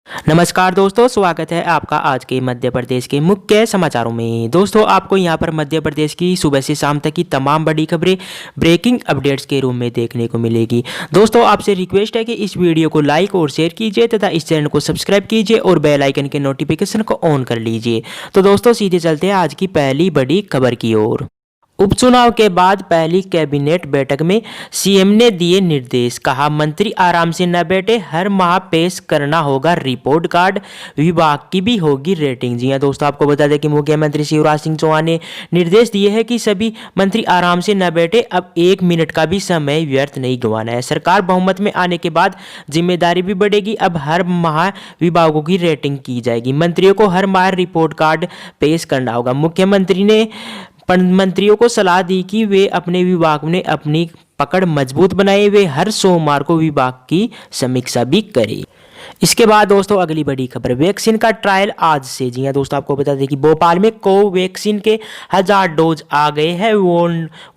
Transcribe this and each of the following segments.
नमस्कार दोस्तों, स्वागत है आपका आज के मध्य प्रदेश के मुख्य समाचारों में। दोस्तों, आपको यहां पर मध्य प्रदेश की सुबह से शाम तक की तमाम बड़ी खबरें ब्रेकिंग अपडेट्स के रूप में देखने को मिलेगी। दोस्तों, आपसे रिक्वेस्ट है कि इस वीडियो को लाइक और शेयर कीजिए तथा इस चैनल को सब्सक्राइब कीजिए और बेल आइकन के नोटिफिकेशन को ऑन कर लीजिए। तो दोस्तों, सीधे चलते हैं आज की पहली बड़ी खबर की ओर। उपचुनाव के बाद पहली कैबिनेट बैठक में सीएम ने दिए निर्देश, कहा मंत्री आराम से न बैठे, हर माह पेश करना होगा रिपोर्ट कार्ड, विभाग की भी होगी रेटिंग। जी हां दोस्तों, आपको बता दें कि मुख्यमंत्री शिवराज सिंह चौहान ने निर्देश दिए हैं कि सभी मंत्री आराम से न बैठे, अब 1 मिनट का भी समय व्यर्थ नहीं गंवाना है। सरकार बहुमत में आने के बाद जिम्मेदारी भी बढ़ेगी, अब हर माह विभागों की रेटिंग की जाएगी। मंत्रियों को हर माह रिपोर्ट कार्ड पेश करना होगा। मुख्यमंत्री ने मंत्रियों को सलाह दी कि वे अपने विभाग में अपनी पकड़ मजबूत बनाए, वे हर सोमवार को विभाग की समीक्षा भी करें। इसके बाद दोस्तों अगली बड़ी खबर, वैक्सीन का ट्रायल आज से। जी हां दोस्तों, आपको बता दें कि भोपाल में कोवैक्सीन के 1000 डोज आ गए हैं,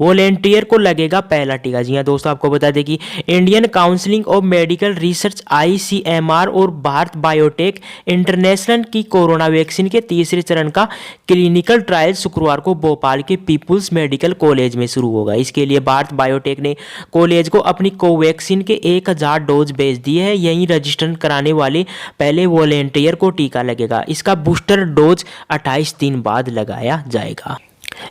वॉलेंटियर को लगेगा पहला टीका। जी हां दोस्तों, आपको बता दें कि Indian council of medical research ICMR और भारत बायोटेक इंटरनेशनल की कोरोना वैक्सीन के तीसरे चरण का क्लिनिकल ट्रायल शुक्रवार को भोपाल के पीपुल्स मेडिकल कॉलेज में शुरू होगा। इसके लिए भारत बायोटेक ने कॉलेज को अपनी कोवैक्सीन के 1000 डोज भेज दिए हैं। यही रजिस्ट्रेशन कराने वाले पहले वॉलेंटियर को टीका लगेगा। इसका बूस्टर डोज 28 दिन बाद लगाया जाएगा।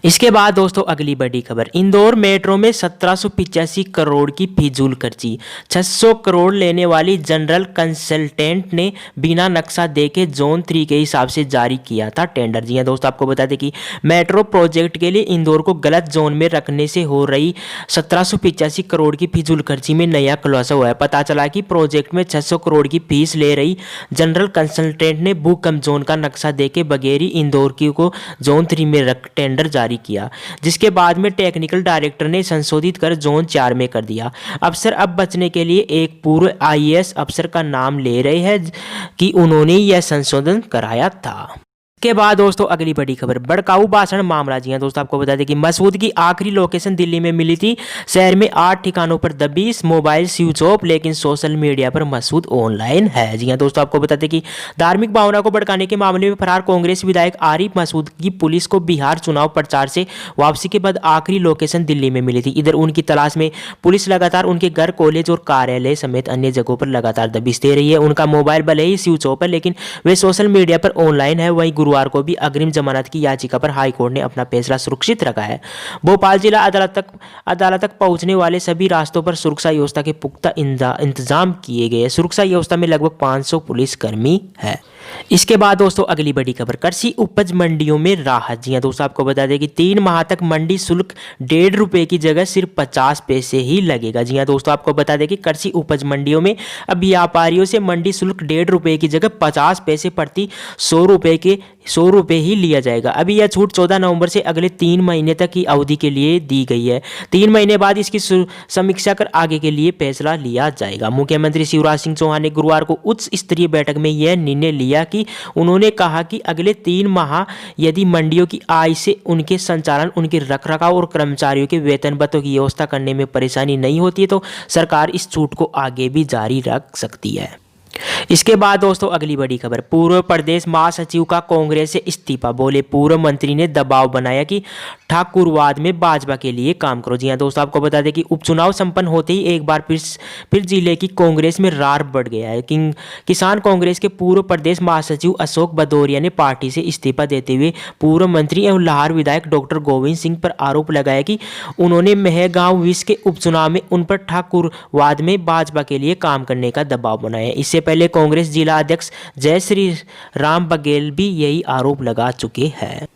इसके बाद दोस्तों अगली बड़ी खबर, इंदौर मेट्रो में 1785 करोड़ की फिजूल खर्ची। 600 करोड़ लेने वाली जनरल कंसल्टेंट ने बिना नक्शा देखे जोन 3 के हिसाब से जारी किया था टेंडर। जी हां दोस्तों, आपको बता दें कि मेट्रो प्रोजेक्ट के लिए इंदौर को गलत जोन में रखने से हो रही 1785 करोड़ की फिजूल खर्ची में नया खुलासा हुआ है। पता चला कि प्रोजेक्ट में 600 करोड़ की फीस ले रही जनरल कंसल्टेंट ने भूकंप जोन का नक्शा देके बगैर ही इंदौर की को जोन 3 में रख टेंडर जारी किया, जिसके बाद में टेक्निकल डायरेक्टर ने संशोधित कर जोन 4 में कर दिया। अफसर अब बचने के लिए एक पूर्व IAS अफसर का नाम ले रहे हैं कि उन्होंने यह संशोधन कराया था। के बाद दोस्तों अगली बड़ी खबर, भड़काऊ भाषण मामला। जी हां दोस्तों, आपको बता दें कि मसूद की आखिरी लोकेशन दिल्ली में मिली थी। शहर में 8 ठिकानों पर दबिश, मोबाइल स्विच ऑफ, लेकिन सोशल मीडिया पर मसूद ऑनलाइन है। जी हां दोस्तों, आपको बता दें कि धार्मिक भावना को भड़काने के मामले में फरार कांग्रेस विधायक आरिफ मसूद की पुलिस को बिहार चुनाव प्रचार से वापसी के बाद आखिरी लोकेशन दिल्ली में मिली थी। इधर उनकी तलाश में पुलिस लगातार उनके घर, कॉलेज और कार्यालय समेत अन्य जगहों पर लगातार दबिश दे रही है। उनका मोबाइल भले ही स्विच ऑफ है, लेकिन वे सोशल मीडिया पर ऑनलाइन है। वहीं गुरुवार को भी अग्रिम जमानत की याचिका पर हाईकोर्ट ने अपना फैसला सुरक्षित रखा है। भोपाल जिला अदालत तक पहुंचने वाले सभी रास्तों पर सुरक्षा व्यवस्था के पुख्ता इंतजाम किए गए हैं। सुरक्षा व्यवस्था में लगभग 500 पुलिसकर्मी है। इसके बाद दोस्तों अगली बड़ी खबर, कृषि उपज मंडियों में राहत। जी हां दोस्तों, आपको बता दें कि 3 माह तक मंडी शुल्क 1.5 रुपए की जगह सिर्फ 50 पैसे ही लगेगा। जी हां दोस्तों, आपको बता दें कि कृषि उपज मंडियों में अब व्यापारियों से मंडी शुल्क 1.5 रुपए की जगह 50 पैसे प्रति 100 रुपए ही लिया जाएगा। अभी यह छूट 14 नवंबर से अगले 3 महीने तक की अवधि के लिए दी गई है। 3 महीने बाद इसकी समीक्षा कर आगे के लिए फैसला लिया जाएगा। मुख्यमंत्री शिवराज सिंह चौहान ने गुरुवार को उच्च स्तरीय बैठक में यह निर्णय लिया कि उन्होंने कहा कि अगले 3 माह यदि मंडियों की आय से उनके संचालन, उनके रखरखाव और कर्मचारियों के वेतन भत्तों की व्यवस्था करने में परेशानी नहीं होती है तो सरकार इस छूट को आगे भी जारी रख सकती है। इसके बाद दोस्तों अगली बड़ी खबर, पूर्व प्रदेश महासचिव का कांग्रेस से इस्तीफा। बोले पूर्व मंत्री ने दबाव बनाया कि ठाकुरवाद में भाजपा के लिए काम करो। जी हां दोस्तों, आपको बता दें कि उपचुनाव संपन्न होते ही एक बार फिर जिले की कांग्रेस में रार बढ़ गया है। किसान कांग्रेस के पूर्व प्रदेश महासचिव अशोक भदौरिया ने पार्टी से इस्तीफा देते हुए पूर्व मंत्री एवं लाहौर विधायक डॉक्टर गोविंद सिंह पर आरोप लगाया कि उन्होंने मेहगांव 20 के उपचुनाव में उन पर ठाकुरवाद में भाजपा के लिए काम करने का दबाव बनाया। इससे पहले कांग्रेस जिला अध्यक्ष जय श्री राम बघेल भी यही आरोप लगा चुके हैं।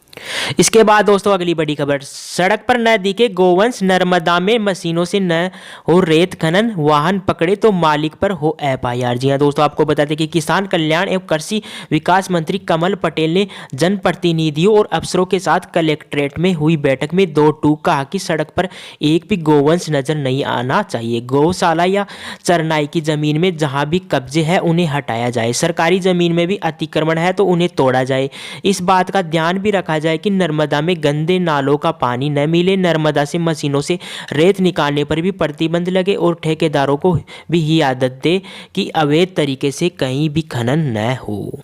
इसके बाद दोस्तों अगली बड़ी खबर, सड़क पर न दिखे गोवंश, नर्मदा में मशीनों से न हो रेत खनन, वाहन पकड़े तो मालिक पर हो FIR। जी हां दोस्तों, आपको बता दें कि किसान कल्याण एवं कृषि विकास मंत्री कमल पटेल ने जनप्रतिनिधियों और अफसरों के साथ कलेक्ट्रेट में हुई बैठक में 2 टूक कहा कि सड़क पर एक भी गोवंश नजर नहीं आना चाहिए। गौशाला या चरनाई की जमीन में जहां भी कब्जे है उन्हें हटाया जाए। सरकारी जमीन में भी अतिक्रमण है तो उन्हें तोड़ा जाए। इस बात का ध्यान भी रखा जाए कि नर्मदा में गंदे नालों का पानी न मिले, नर्मदा से मशीनों से रेत निकालने पर भी प्रतिबंध लगे और ठेकेदारों को भी ही आदत दे कि अवैध तरीके से कहीं भी खनन न हो।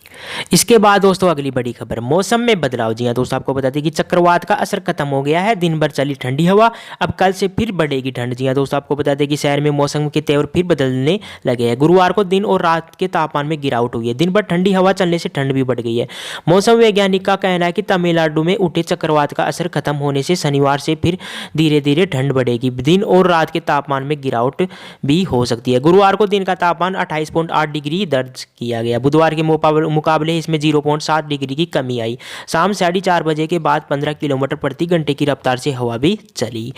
इसके बाद दोस्तों अगली बड़ी खबर, मौसम में बदलाव। जी हाँ दोस्तों, आपको बता दें कि चक्रवात का असर खत्म हो गया है। दिन भर चली ठंडी हवा, अब कल से फिर बढ़ेगी ठंड। जी हाँ दोस्तों, आपको बता दें कि शहर में मौसम के तेवर फिर बदलने लगे हैं। गुरुवार को दिन और रात के तापमान में गिरावट हुई है। दिन भर ठंडी हवा चलने से ठंड भी बढ़ गई है। मौसम वैज्ञानिक का कहना है कि तमिलनाडु में उठे चक्रवात का असर खत्म होने से शनिवार से फिर धीरे धीरे ठंड बढ़ेगी। दिन और रात के तापमान में गिरावट भी हो सकती है। गुरुवार को दिन का तापमान 28.8 डिग्री दर्ज किया गया। बुधवार के मुकाबले इसमें 0.7 डिग्री की कमी आई। शाम 4:30 बजे के बाद 15 किलोमीटर प्रति घंटे की रफ्तार से हवा भी चली।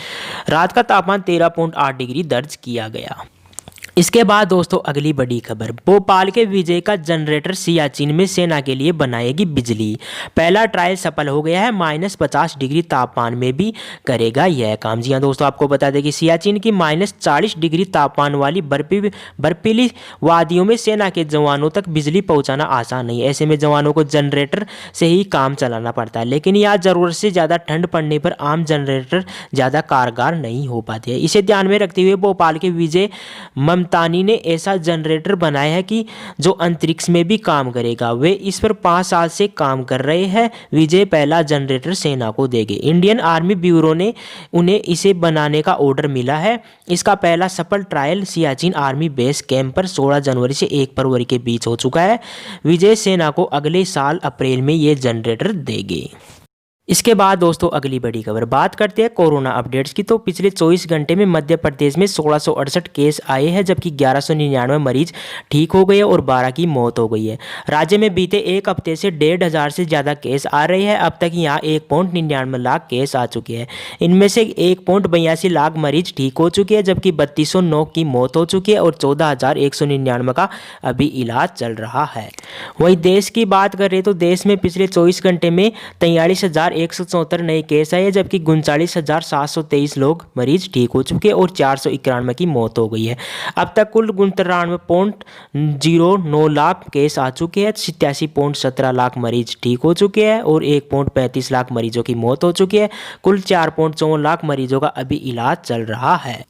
रात का तापमान 13.8 डिग्री दर्ज किया गया। इसके बाद दोस्तों अगली बड़ी खबर, भोपाल के विजय का जनरेटर सियाचिन में सेना के लिए बनाएगी बिजली। पहला ट्रायल सफल हो गया है। -50 डिग्री तापमान में भी करेगा यह काम। जी हाँ दोस्तों, आपको बता दें कि सियाचिन की -40 डिग्री तापमान वाली बर्फीली वादियों में सेना के जवानों तक बिजली पहुंचाना आसान नहीं है। ऐसे में जवानों को जनरेटर से ही काम चलाना पड़ता है, लेकिन यहाँ जरूरत से ज़्यादा ठंड पड़ने पर आम जनरेटर ज़्यादा कारगर नहीं हो पाते हैं। इसे ध्यान में रखते हुए भोपाल के विजय ममतानी ने ऐसा जनरेटर बनाया है कि जो अंतरिक्ष में भी काम करेगा। वे इस पर 5 साल से काम कर रहे हैं। विजय पहला जनरेटर सेना को देंगे। इंडियन आर्मी ब्यूरो ने उन्हें इसे बनाने का ऑर्डर मिला है। इसका पहला सफल trial Siachen army base camp पर 16 जनवरी से 1 फरवरी के बीच हो चुका है। विजय सेना को अगले साल अप्रैल में ये जनरेटर देंगे। इसके बाद दोस्तों अगली बड़ी खबर, बात करते हैं कोरोना अपडेट्स की। तो पिछले 24 घंटे में मध्य प्रदेश में 1668 केस आए हैं, जबकि 1199 मरीज ठीक हो गए और 12 की मौत हो गई है। राज्य में बीते एक हफ्ते से 1,500 से ज़्यादा केस आ रहे हैं। अब तक यहाँ 1.99 लाख केस आ चुके हैं। इनमें से 1.82 लाख मरीज ठीक हो चुके हैं, जबकि 3209 की मौत हो चुकी है और 14,199 का अभी इलाज चल रहा है। वहीं देश की बात करें तो देश में पिछले 24 घंटे में 43,174 नए केस आए, जबकि 39,723 लोग मरीज ठीक हो चुके और 491 की मौत हो गई है। अब तक कुल 93.09 लाख केस आ चुके हैं। 87.17 लाख मरीज ठीक हो चुके हैं और 1.35 लाख मरीजों की मौत हो चुकी है। कुल 4.54 लाख मरीजों का अभी इलाज चल रहा है।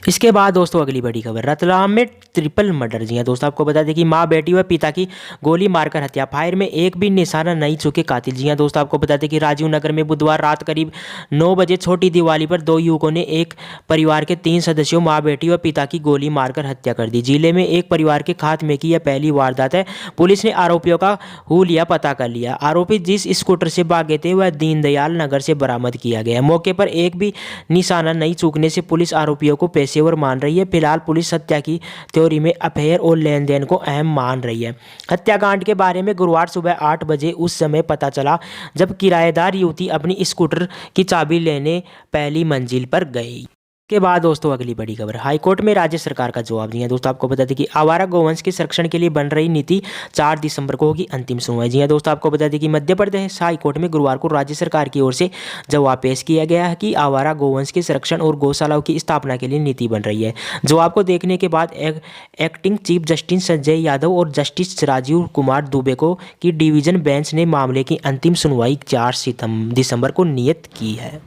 इसके बाद दोस्तों अगली बड़ी खबर, रतलाम में ट्रिपल मर्डर। जी हाँ दोस्तों, आपको बता दें कि मां, बेटी व पिता की गोली मारकर हत्या। फायर में एक भी निशाना नहीं चूके कातिल। जी हाँ दोस्तों, आपको बता दें कि राजीव नगर में बुधवार रात करीब 9 बजे छोटी दिवाली पर 2 युवकों ने एक परिवार के 3 सदस्यों मां, बेटी व पिता की गोली मारकर हत्या कर दी। जिले में एक परिवार के खात्मे की यह पहली वारदात है। पुलिस ने आरोपियों का हुलिया पता कर लिया। आरोपी जिस स्कूटर से भागे थे वह दीनदयाल नगर से बरामद किया गया। मौके पर एक भी निशाना नहीं चूकने से पुलिस आरोपियों को पेशेवर मान रही है। फिलहाल पुलिस हत्या की थ्योरी में अफेयर और लेन देन को अहम मान रही है। हत्याकांड के बारे में गुरुवार सुबह 8 बजे उस समय पता चला जब किराएदार युवती अपनी स्कूटर की चाबी लेने पहली मंजिल पर गई। के बाद दोस्तों अगली बड़ी खबर, हाईकोर्ट में राज्य सरकार का जवाब। दिया दोस्तों, आपको बता दें कि आवारा गोवंश के संरक्षण के लिए बन रही नीति 4 दिसंबर को होगी अंतिम सुनवाई। जी हाँ दोस्तों, आपको बता दें कि मध्य प्रदेश हाईकोर्ट में गुरुवार को राज्य सरकार की ओर से जवाब पेश किया गया है कि आवारा गोवंश के संरक्षण और गौशालाओं की स्थापना के लिए नीति बन रही है। जवाब को देखने के बाद acting chief justice Sanjay Yadav और जस्टिस राजीव कुमार दुबे को की डिवीजन बेंच ने मामले की अंतिम सुनवाई 4 दिसंबर को नियत की है।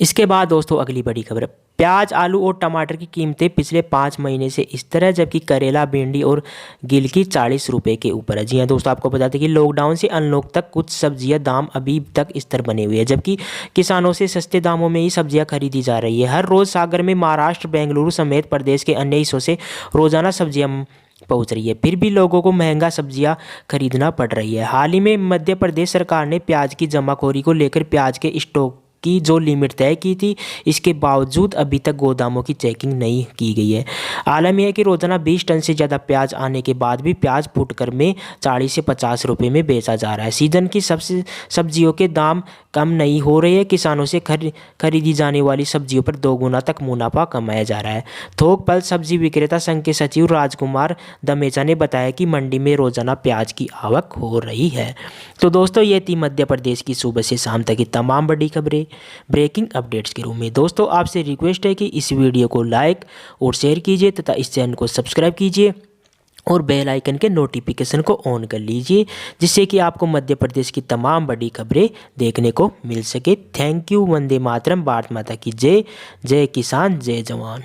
इसके बाद दोस्तों अगली बड़ी खबर, प्याज, आलू और टमाटर की कीमतें पिछले 5 महीने से इस तरह, जबकि करेला, भिंडी और गिलकी 40 रुपये के ऊपर है। जी हाँ दोस्तों, आपको बता दें कि लॉकडाउन से अनलॉक तक कुछ सब्जियां दाम अभी तक स्थिर बने हुए हैं, जबकि किसानों से सस्ते दामों में ही सब्जियां खरीदी जा रही है। हर रोज़ सागर में महाराष्ट्र, बेंगलुरु समेत प्रदेश के अन्य हिस्सों से रोजाना सब्जियां पहुंच रही है, फिर भी लोगों को महंगा सब्जियां खरीदना पड़ रही है। हाल ही में मध्य प्रदेश सरकार ने प्याज की जमाखोरी को लेकर प्याज के स्टॉक की जो लिमिट तय की थी, इसके बावजूद अभी तक गोदामों की चेकिंग नहीं की गई है। आलम यह है कि रोजाना 20 टन से ज़्यादा प्याज आने के बाद भी प्याज फुटकर में 40 से 50 रुपये में बेचा जा रहा है। सीजन की सब्जियों के दाम कम नहीं हो रहे हैं। किसानों से खरीदी जाने वाली सब्जियों पर 2 गुना तक मुनाफा कमाया जा रहा है। थोक फल सब्जी विक्रेता संघ के सचिव राजकुमार दमेचा ने बताया कि मंडी में रोजाना प्याज की आवक हो रही है। तो दोस्तों, ये थी मध्य प्रदेश की सुबह से शाम तक की तमाम बड़ी खबरें ब्रेकिंग अपडेट्स के रूप में। दोस्तों, आपसे रिक्वेस्ट है कि इस वीडियो को लाइक और शेयर कीजिए तथा इस चैनल को सब्सक्राइब कीजिए और बेल आइकन के नोटिफिकेशन को ऑन कर लीजिए, जिससे कि आपको मध्य प्रदेश की तमाम बड़ी खबरें देखने को मिल सके। Thank you. वंदे मातरम। भारत माता की जय। जय किसान, जय जवान।